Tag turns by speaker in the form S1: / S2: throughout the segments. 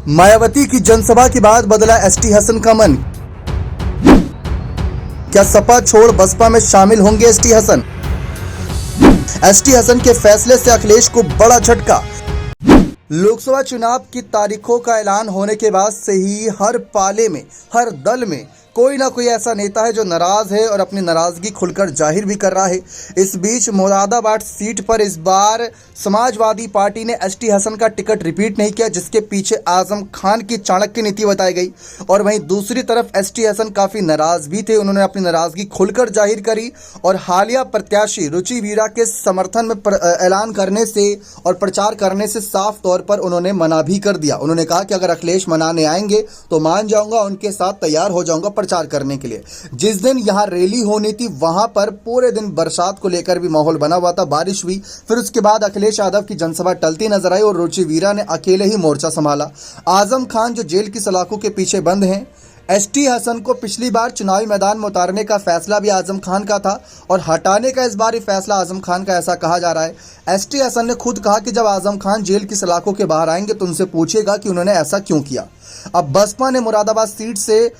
S1: मायावती की जनसभा के बाद बदला एसटी हसन का मन। क्या सपा छोड़ बसपा में शामिल होंगे एसटी हसन? एसटी हसन के फैसले से अखिलेश को बड़ा झटका। लोकसभा चुनाव की तारीखों का ऐलान होने के बाद से ही हर पाले में, हर दल में कोई ना कोई ऐसा नेता है जो नाराज है और अपनी नाराजगी खुलकर जाहिर भी कर रहा है। इस बीच मुरादाबाद सीट पर इस बार समाजवादी पार्टी ने एसटी हसन का टिकट रिपीट नहीं किया, जिसके पीछे आजम खान की चाणक्य नीति बताई गई। और वहीं दूसरी तरफ एसटी हसन काफ़ी नाराज भी थे। उन्होंने अपनी नाराजगी खुलकर जाहिर करी और हालिया प्रत्याशी रुचि वीरा के समर्थन में ऐलान करने से और प्रचार करने से साफ तौर पर उन्होंने मना भी कर दिया। उन्होंने कहा कि अगर अखिलेश मनाने आएंगे तो मान जाऊंगा, उनके साथ तैयार हो जाऊंगा प्रचार करने के लिए। जिस दिन यहां रैली होनी थी वहां पर पूरे दिन बरसात को लेकर भी माहौल बना हुआ था, बारिश हुई। फिर उसके बाद अखिलेश यादव की जनसभा टलती नजर आई और रुचि वीरा ने अकेले ही मोर्चा संभाला। आजम खान जो जेल की सलाखों के पीछे बंद हैं, एसटी हसन को पिछली बार चुनावी मैदान में उतारने का फैसला भी आजम खान का था और हटाने का इस बार ही फैसला आजम खान का, ऐसा कहा जा रहा है। एसटी हसन ने खुद कहा कि जब आजम खान जेल की सलाखों के बाहर आएंगे तो उनसे पूछेगा कि उन्होंने ऐसा क्यों किया। अब बसपा ने मुरादाबाद सीट से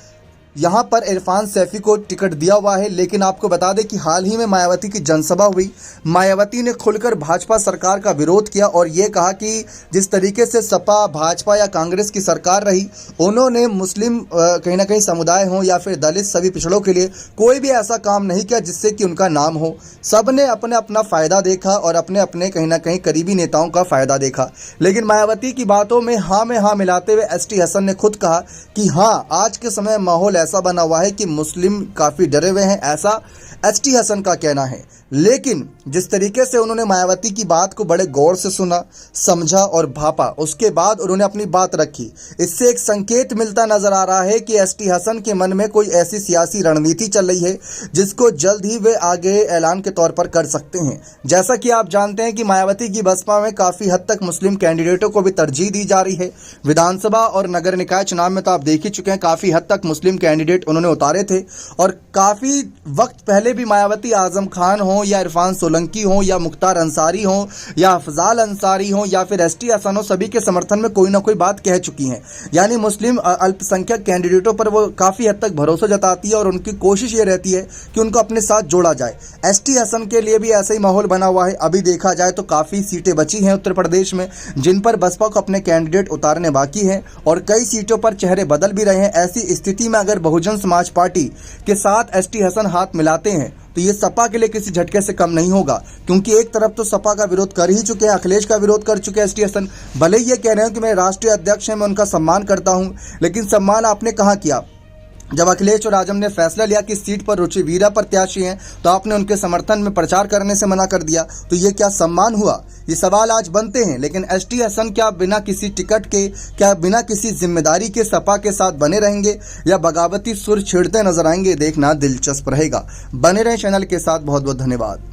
S1: यहां पर इरफान सैफी को टिकट दिया हुआ है, लेकिन आपको बता दें कि हाल ही में मायावती की जनसभा हुई। मायावती ने खुलकर भाजपा सरकार का विरोध किया और ये कहा कि जिस तरीके से सपा, भाजपा या कांग्रेस की सरकार रही, उन्होंने मुस्लिम कहीं ना कहीं समुदाय हो या फिर दलित सभी पिछड़ों के लिए कोई भी ऐसा काम नहीं किया जिससे कि उनका नाम हो। सब ने अपने अपना फ़ायदा देखा और अपने अपने कहीं ना कहीं करीबी नेताओं का फ़ायदा देखा। लेकिन मायावती की बातों में हाँ मिलाते हुए एसटी हसन ने खुद कहा कि हाँ, आज के समय माहौल ऐसा बना हुआ है कि मुस्लिम काफ़ी डरे हुए हैं, ऐसा एसटी हसन का कहना है। लेकिन जिस तरीके से उन्होंने मायावती की बात को बड़े गौर से सुना, समझा और भापा, उसके बाद उन्होंने अपनी बात रखी। इससे एक संकेत मिलता नजर आ रहा है कि एसटी हसन के मन में कोई ऐसी सियासी रणनीति चल रही है जिसको जल्द ही वे आगे ऐलान के तौर पर कर सकते हैं। जैसा कि आप जानते हैं कि मायावती की बसपा में काफ़ी हद तक मुस्लिम कैंडिडेटों को भी तरजीह दी जा रही है। विधानसभा और नगर निकाय चुनाव में तो आप देख ही चुके हैं, काफ़ी हद तक मुस्लिम कैंडिडेट उन्होंने उतारे थे। और काफ़ी वक्त पहले भी मायावती आजम खान हो या इरफान सोलंकी हो या मुख्तार अंसारी हो या अफजाल अंसारी हो या फिर एसटी हसन हो, सभी के समर्थन में कोई ना कोई बात कह चुकी हैं। यानी मुस्लिम अल्पसंख्यक कैंडिडेटों पर वो काफ़ी हद तक भरोसा जताती है और उनकी कोशिश ये रहती है कि उनको अपने साथ जोड़ा जाए। एसटी हसन के लिए भी ऐसा ही माहौल बना हुआ है। अभी देखा जाए तो काफ़ी सीटें बची हैं उत्तर प्रदेश में जिन पर बसपा को अपने कैंडिडेट उतारने बाकी हैं और कई सीटों पर चेहरे बदल भी रहे हैं। ऐसी स्थिति में अगर बहुजन समाज पार्टी के साथ एसटी हसन हाथ मिलाते हैं तो ये सपा के लिए किसी झटके से कम नहीं होगा, क्योंकि एक तरफ तो सपा का विरोध कर ही चुके हैं, अखिलेश का विरोध कर चुके हैं एसटी हसन। भले ही ये कह रहे हैं कि मैं राष्ट्रीय अध्यक्ष हैं, मैं उनका सम्मान करता हूं, लेकिन सम्मान आपने कहाँ किया? जब अखिलेश और आजम ने फैसला लिया कि सीट पर रुचि वीरा प्रत्याशी हैं तो आपने उनके समर्थन में प्रचार करने से मना कर दिया। तो ये क्या सम्मान हुआ? ये सवाल आज बनते हैं। लेकिन एसटी हसन क्या बिना किसी टिकट के, क्या बिना किसी जिम्मेदारी के सपा के साथ बने रहेंगे या बगावती सुर छेड़ते नजर आएंगे? देखना दिलचस्प रहेगा। बने रहें चैनल के साथ। बहुत बहुत धन्यवाद।